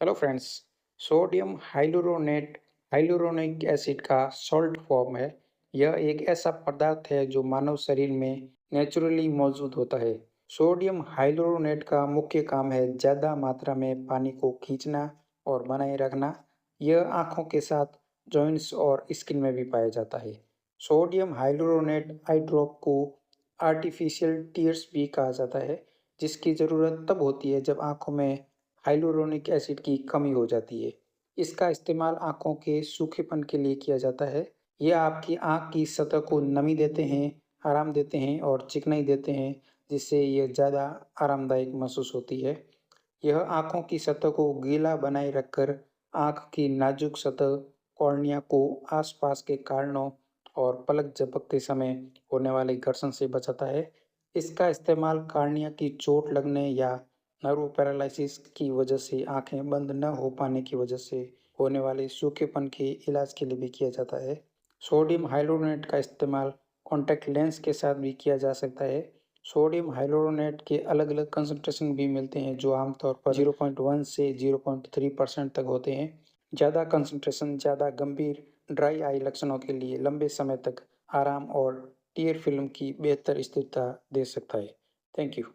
Hello friends. Sodium hyaluronate hyaluronic acid का salt form है। यह एक ऐसा पदार्थ है जो मानव शरीर में नेचुरली मौजूद होता है। सोडियम हाइलुरोनेट का मुख्य काम है ज़्यादा मात्रा में पानी को खींचना और बनाए रखना। यह आँखों के साथ जॉइंट्स और स्किन में भी पाया जाता है। सोडियम हाइलुरोनेट आई ड्रॉप को आर्टिफिशियल टीयर्स भी कहा जाता है, जिसकी ज़रूरत तब होती है जब आँखों में हाइलुरोनिक एसिड की कमी हो जाती है। इसका इस्तेमाल आँखों के सूखेपन के लिए किया जाता है। यह आपकी आँख की सतह को नमी देते हैं, आराम देते हैं और चिकनाई देते हैं, जिससे यह ज़्यादा आरामदायक महसूस होती है। यह आँखों की सतह को गीला बनाए रखकर आँख की नाजुक सतह, कॉर्निया को आसपास के कारणों और पलक झपकते समय होने वाले घर्षण से बचाता है। इसका इस्तेमाल कॉर्निया की चोट लगने या नर्व पैरालिसिस की वजह से आँखें बंद न हो पाने की वजह से होने वाले सूखेपन के इलाज के लिए भी किया जाता है। सोडियम हाइड्रोनेट का इस्तेमाल कॉन्टैक्ट लेंस के साथ भी किया जा सकता है। सोडियम हाइड्रोनेट के अलग-अलग कंसंट्रेशन भी मिलते हैं, जो आमतौर पर 0.1 से 0.3% तक होते हैं। ज़्यादा कंसंट्रेशन ज़्यादा गंभीर ड्राई आई लक्षणों के लिए लंबे समय तक आराम और टियर फिल्म की बेहतर स्थिरता दे सकता है। Thank you.